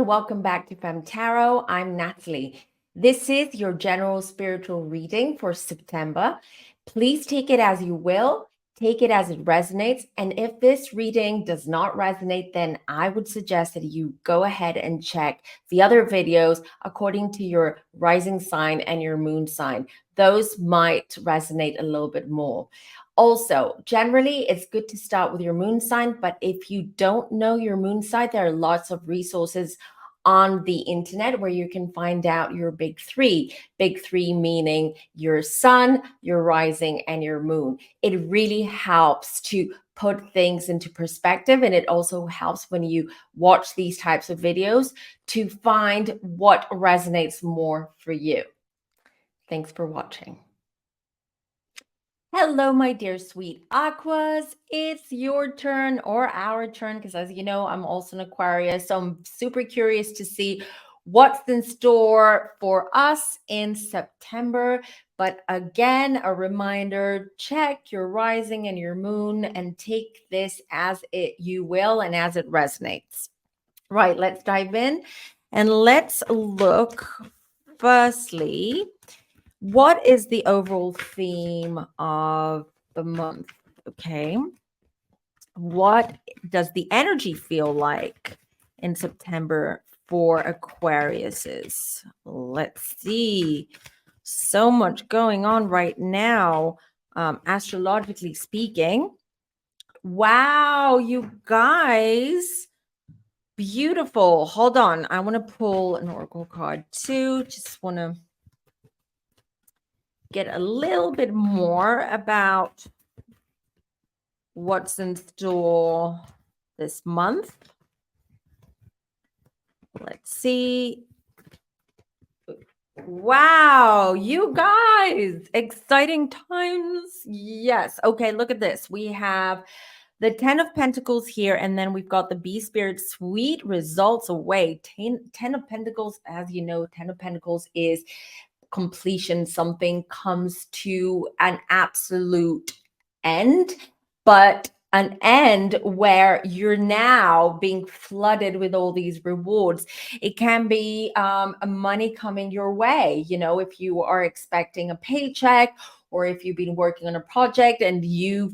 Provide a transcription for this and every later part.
everyone. Welcome back to FemmeTarot. I'm Natalie. This is your general spiritual reading for September. Please take it as you will. Take it as it resonates. And if this reading does not resonate, then I would suggest that you go ahead and check the other videos according to your rising sign and your moon sign. Those might resonate a little bit more. Also, generally, it's good to start with your moon sign, but if you don't know your moon sign, there are lots of resources on the internet where you can find out your big three. Big three meaning your sun, your rising, and your moon. It really helps to put things into perspective, and it also helps when you watch these types of videos to find what resonates more for you. Thanks for watching. Hello, my dear sweet Aquas. It's your turn or our turn because, as you know, I'm also an Aquarius. So I'm super curious to see what's in store for us in September. But again, a reminder, check your rising and your moon and take this as you will and as it resonates. Right, let's dive in and let's look firstly. What is the overall theme of the month? Okay. What does the energy feel like in September for Aquariuses? Let's see. So much going on right now, astrologically speaking. Wow, you guys. Beautiful. Hold on. I want to pull an oracle card too. Just want to get a little bit more about what's in store this month. Let's see. Wow, you guys, exciting times. Yes. Okay, look at this. We have the 10 of Pentacles here, and then we've got the Bee Spirit, sweet results away. 10 of Pentacles, as you know, 10 of Pentacles is completion. Something comes to an absolute end, but an end where you're now being flooded with all these rewards. It can be money coming your way, you know, if you are expecting a paycheck, or if you've been working on a project and you've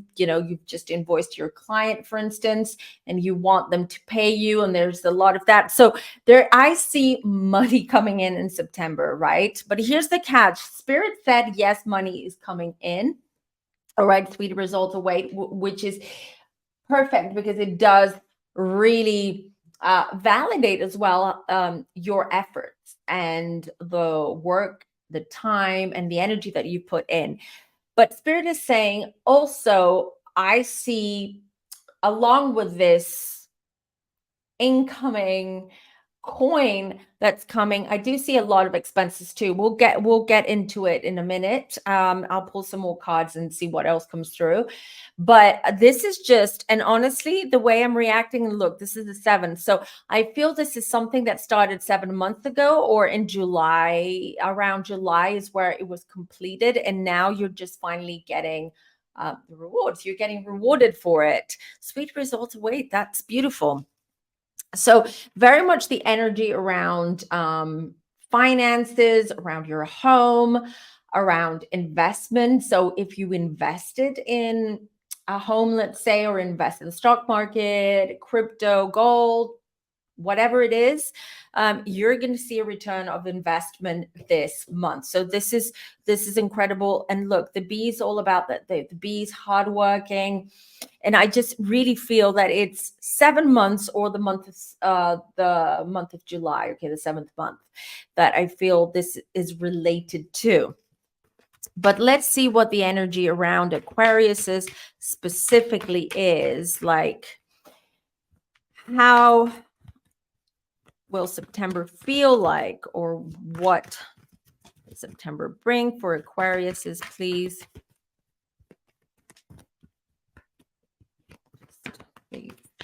just invoiced your client, for instance, and you want them to pay you, and there's a lot of that. So there, I see money coming in September, right? But here's the catch. Spirit said, yes, money is coming in. All right, sweet results await, which is perfect because it does really validate as well your efforts and the work, the time, and the energy that you put in. But Spirit is saying also, I see along with this incoming coin that's coming, I do see a lot of expenses too. We'll get into it in a minute. I'll pull some more cards and see what else comes through. But this is just, and honestly, the way I'm reacting, and look, this is the 7th. So I feel this is something that started 7 months ago, or in July, around July is where it was completed. And now you're just finally getting the rewards. You're getting rewarded for it. Sweet results await. That's beautiful. So very much the energy around finances, around your home, around investment. So if you invested in a home, let's say, or invest in the stock market, crypto, gold, whatever it is, you're going to see a return of investment this month. So this is incredible. And look, the bees, all about that. The bees, hardworking. And I just really feel that it's 7 months, or the month of July, okay, the 7th month, that I feel this is related to. But let's see what the energy around Aquariuses specifically is like. How will September feel like, or what does September bring for Aquariuses, please?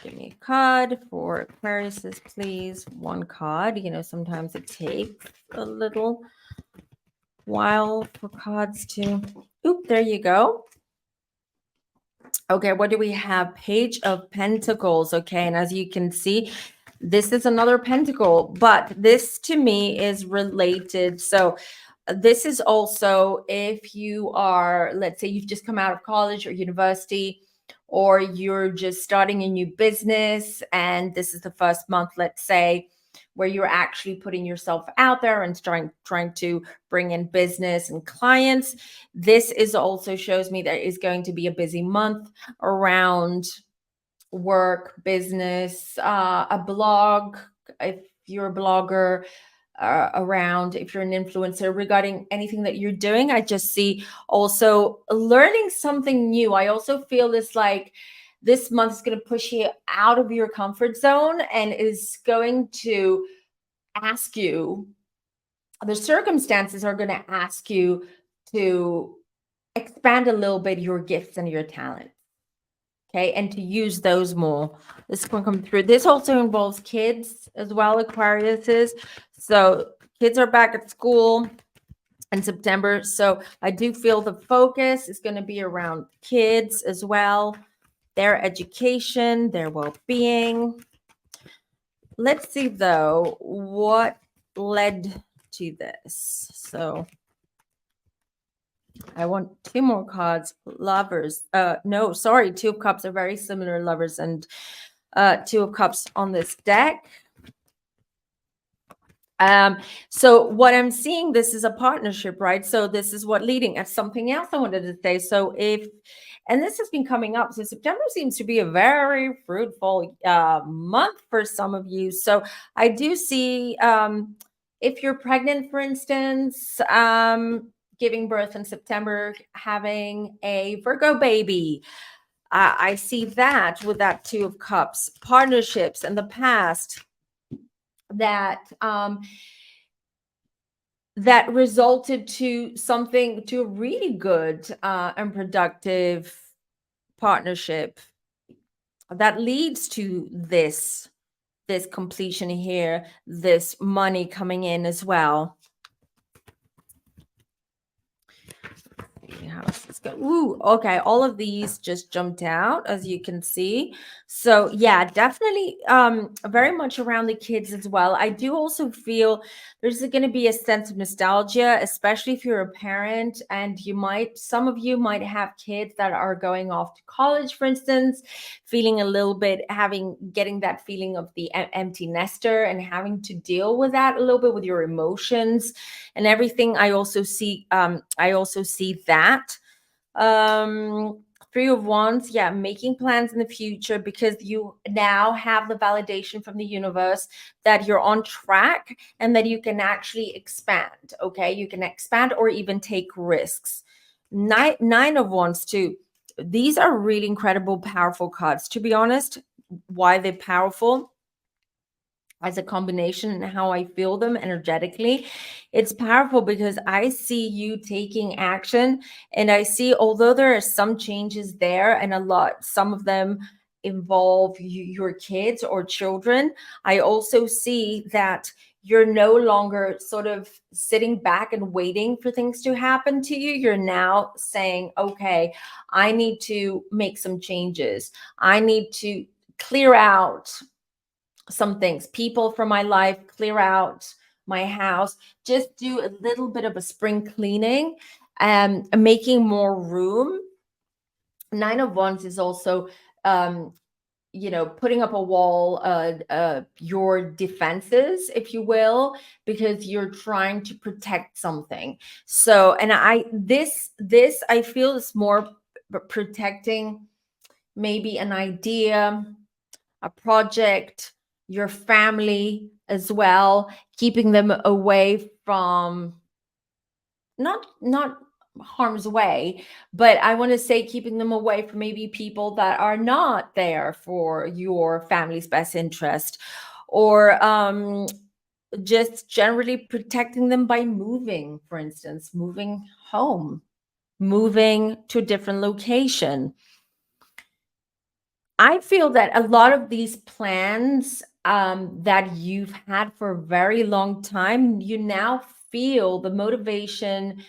Give me a card for Aquariuses, please. One card. You know, sometimes it takes a little while for cards to... Oop, there you go. Okay, what do we have? Page of Pentacles. Okay, and as you can see, This is another pentacle, but this to me is related. So this is also if you are, let's say you've just come out of college or university, or you're just starting a new business, and this is the first month, let's say, where you're actually putting yourself out there and trying to bring in business and clients. This is also shows me that is going to be a busy month around work, business, a blog, if you're a blogger, around if you're an influencer regarding anything that you're doing. I just see also learning something new. I also feel this like this month is going to push you out of your comfort zone and is going to ask you, the circumstances are going to ask you to expand a little bit your gifts and your talent. Okay, and to use those more. This can come through. This also involves kids as well, Aquariuses. So kids are back at school in September. So I do feel the focus is going to be around kids as well, their education, their well-being. Let's see though, what led to this. So I want two more cards. Lovers. No, sorry. Two of Cups are very similar. Lovers and Two of Cups on this deck. So what I'm seeing, this is a partnership, right? So this is what leading at something else I wanted to say. So if, and this has been coming up, so September seems to be a very fruitful month for some of you. So I do see, if you're pregnant, for instance, giving birth in September, having a Virgo baby. I see that with that Two of Cups, partnerships in the past that that resulted to something, to a really good and productive partnership that leads to this completion here, this money coming in as well. Let's go. Ooh, okay. All of these just jumped out, as you can see. So yeah, definitely very much around the kids as well. I do also feel there's going to be a sense of nostalgia, especially if you're a parent and some of you might have kids that are going off to college, for instance, feeling a little bit, getting that feeling of the empty nester and having to deal with that a little bit with your emotions and everything. I also see that. Three of Wands, yeah, making plans in the future because you now have the validation from the universe that you're on track and that you can actually expand. Okay, you can expand or even take risks. Nine of Wands too. These are really incredible, powerful cards. To be honest, why they're powerful as a combination and how I feel them energetically, it's powerful because I see you taking action, and I see, although there are some changes there and some of them involve your kids or children, I also see that you're no longer sort of sitting back and waiting for things to happen to you. You're now saying, okay, I need to make some changes. I need to clear out some things, people from my life, clear out my house, just do a little bit of a spring cleaning and making more room. Nine of Wands is also putting up a wall, your defenses, if you will, because you're trying to protect something. So, and I feel is more protecting maybe an idea, a project, your family as well, keeping them away from not harm's way, but I want to say keeping them away from maybe people that are not there for your family's best interest, or just generally protecting them by moving, for instance, moving home, moving to a different location. I feel that a lot of these plans that you've had for a very long time, you now feel the motivation,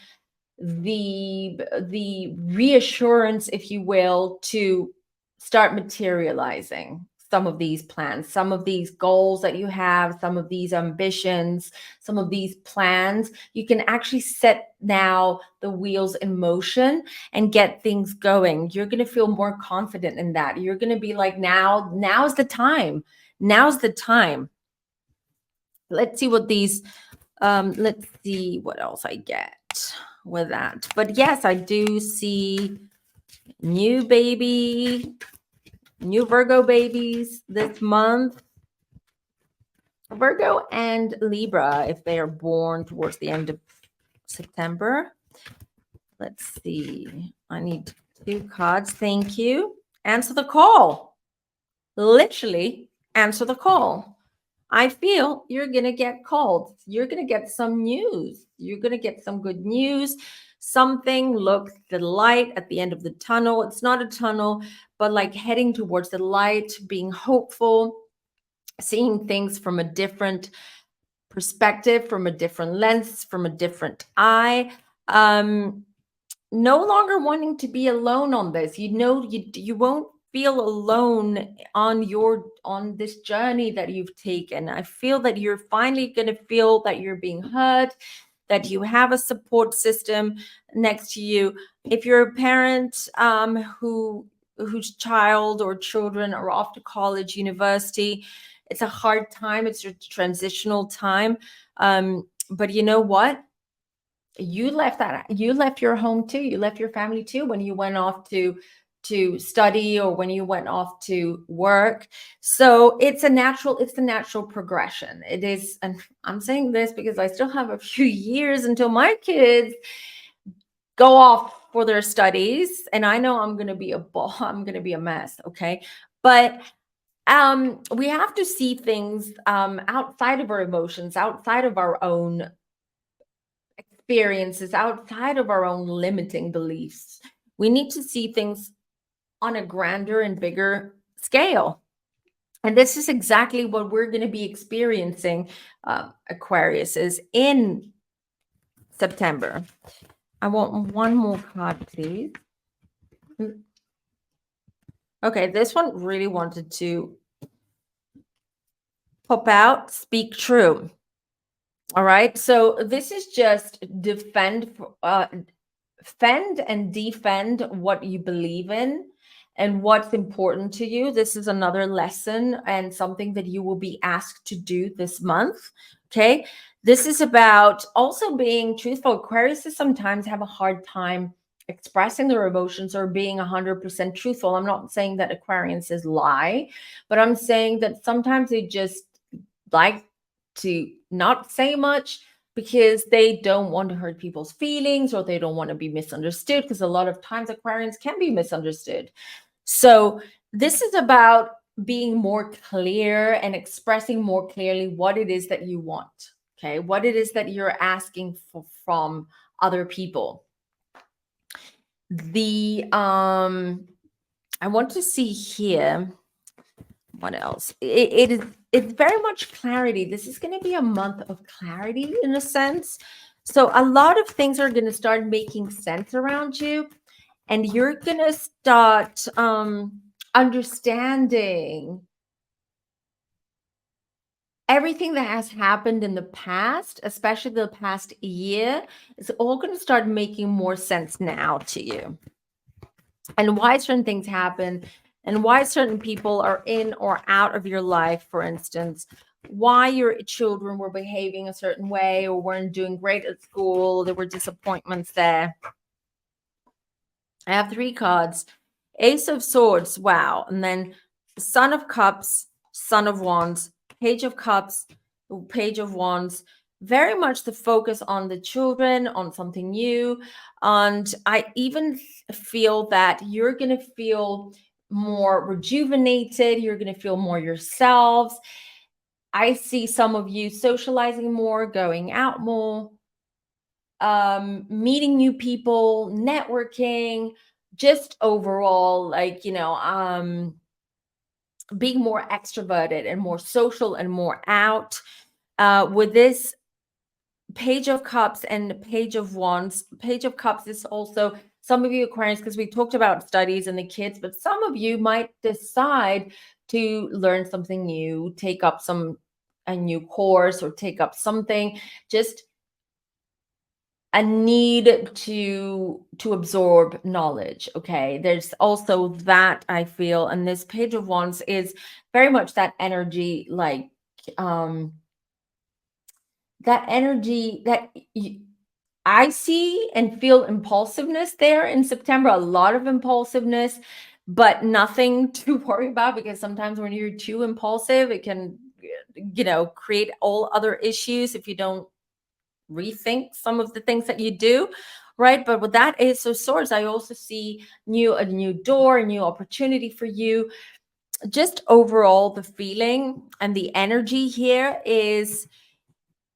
the reassurance, if you will, to start materializing. some of these plans, some of these goals that you have, some of these ambitions, some of these plans. You can actually set now the wheels in motion and get things going. You're going to feel more confident in that. You're going to be like, now's the time. Now's the time. Let's see what these, let's see what else I get with that. But yes, I do see new Virgo babies this month. Virgo and Libra, if they are born towards the end of September. Let's see. I need 2 cards. Thank you. Answer the call. Literally answer the call. I feel you're going to get called. You're going to get some news. You're going to get some good news. Something, look, the light at the end of the tunnel. It's not a tunnel, but like heading towards the light, being hopeful, seeing things from a different perspective, from a different lens, from a different eye. No longer wanting to be alone on this. You won't feel alone on this journey that you've taken. I feel that you're finally going to feel that you're being heard, that you have a support system next to you. If you're a parent whose child or children are off to college, university, it's a hard time. It's a transitional time. But you know what? You left your home too. You left your family too when you went off to study or when you went off to work. So it's the natural progression. It is, and I'm saying this because I still have a few years until my kids go off for their studies, and I know I'm going to be a mess, okay? But we have to see things outside of our emotions, outside of our own experiences, outside of our own limiting beliefs. We need to see things on a grander and bigger scale. And this is exactly what we're going to be experiencing, Aquarius, is in September. I want one more card, please. Okay, this one really wanted to pop out, speak true. All right, so this is just fend and defend what you believe in and what's important to you. This is another lesson and something that you will be asked to do this month. Okay, this is about also being truthful. Aquariuses sometimes have a hard time expressing their emotions or being 100% truthful. I'm not saying that Aquariuses lie, but I'm saying that sometimes they just like to not say much because they don't want to hurt people's feelings or they don't want to be misunderstood, because a lot of times Aquarians can be misunderstood. So this is about being more clear and expressing more clearly what it is that you want, okay? What it is that you're asking for from other people. I want to see here, what else? It's very much clarity. This is going to be a month of clarity in a sense. So a lot of things are going to start making sense around you, and you're going to start understanding everything that has happened in the past, especially the past year. It's all going to start making more sense now to you, and why certain things happen, and why certain people are in or out of your life. For instance, why your children were behaving a certain way or weren't doing great at school. There were disappointments there. I have 3 cards. Ace of Swords, wow. And then Son of Cups, Son of Wands, Page of Cups, Page of Wands. Very much the focus on the children, on something new. And I even feel that you're going to feel more rejuvenated. You're going to feel more yourselves. I see some of you socializing more, going out more, meeting new people, networking, just overall, like, being more extroverted and more social and more out. With this Page of Cups and Page of Wands, Page of Cups is also some of you Aquarians, because we talked about studies and the kids, but some of you might decide to learn something new, take up a new course or take up something, just a need to absorb knowledge. Okay, there's also that, I feel, and this Page of Wands is very much that energy, like um that energy that I see and feel impulsiveness there in September, a lot of impulsiveness, but nothing to worry about, because sometimes when you're too impulsive, it can, create all other issues if you don't rethink some of the things that you do, right? But with that Ace of Swords, I also see a new door, a new opportunity for you. Just overall, the feeling and the energy here is,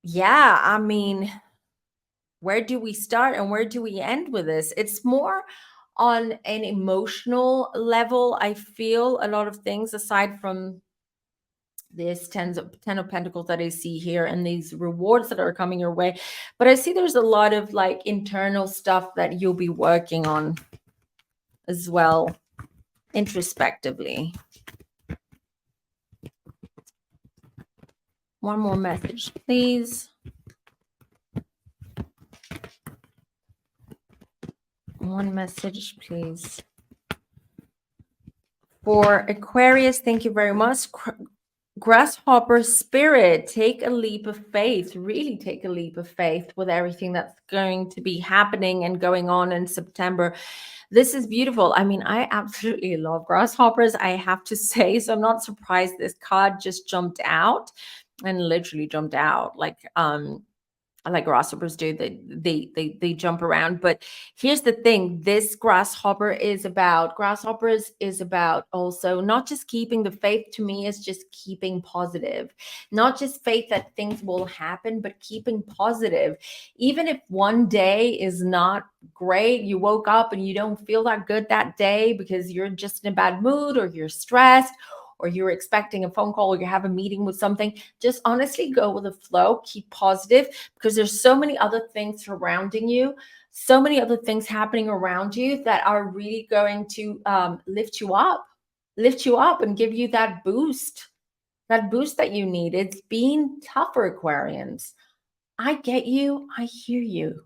yeah, I mean, where do we start and where do we end with this? It's more on an emotional level. I feel a lot of things aside from this ten of pentacles that I see here and these rewards that are coming your way, but I see there's a lot of like internal stuff that you'll be working on as well, introspectively. One more message, please. One message, please. For Aquarius, thank you very much. Grasshopper spirit, take a leap of faith. Really take a leap of faith with everything that's going to be happening and going on in September. This is beautiful. I mean, I absolutely love grasshoppers, I have to say. So I'm not surprised this card just jumped out and literally jumped out like grasshoppers do. They jump around. But here's the thing, this grasshoppers is about also not just keeping the faith. To me, is just keeping positive, not just faith that things will happen, but keeping positive. Even if one day is not great, you woke up and you don't feel that good that day because you're just in a bad mood, or you're stressed, or you're expecting a phone call, or you have a meeting with something, just honestly go with the flow, keep positive, because there's so many other things surrounding you, so many other things happening around you that are really going to lift you up and give you that boost that you need. It's been tougher, Aquarians. I get you. I hear you.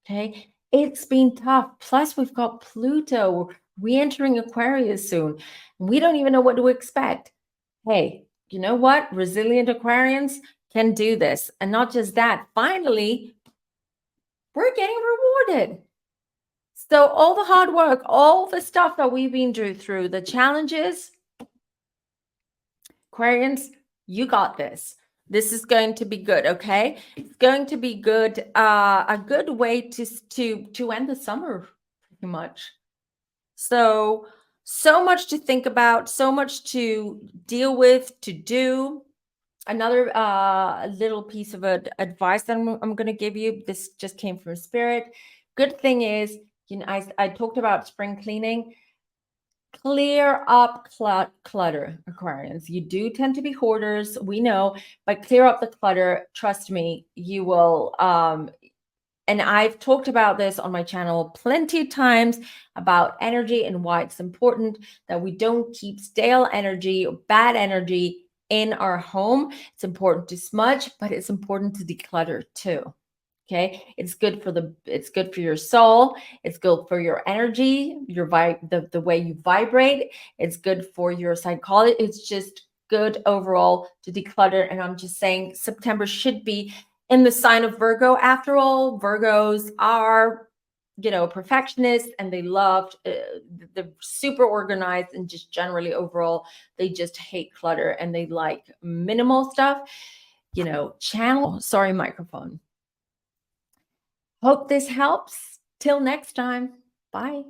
Okay. It's been tough. Plus, we've got Pluto re-entering Aquarius soon. We don't even know what to expect. Hey, you know what? Resilient Aquarians can do this. And not just that, finally, we're getting rewarded. So all the hard work, all the stuff that we've been through, the challenges, Aquarians, you got this. This is going to be good, okay? It's going to be good, a good way to end the summer, pretty much. So much to think about, so much to deal with, to do. Another little piece of advice that I'm going to give you. This just came from Spirit. Good thing is, I talked about spring cleaning. Clear up clutter, Aquarians. You do tend to be hoarders, we know, but clear up the clutter. Trust me, you will. And I've talked about this on my channel plenty of times about energy and why it's important that we don't keep stale energy or bad energy in our home. It's important to smudge, but it's important to declutter too. Okay, it's good for your soul, it's good for your energy, your the way you vibrate. It's good for your psychology. It's just good overall to declutter. And I'm just saying, September should be in the sign of Virgo. After all, Virgos are, perfectionists, and they love, they're super organized, and just generally overall, they just hate clutter and they like minimal stuff. Sorry, microphone. Hope this helps. Till next time. Bye.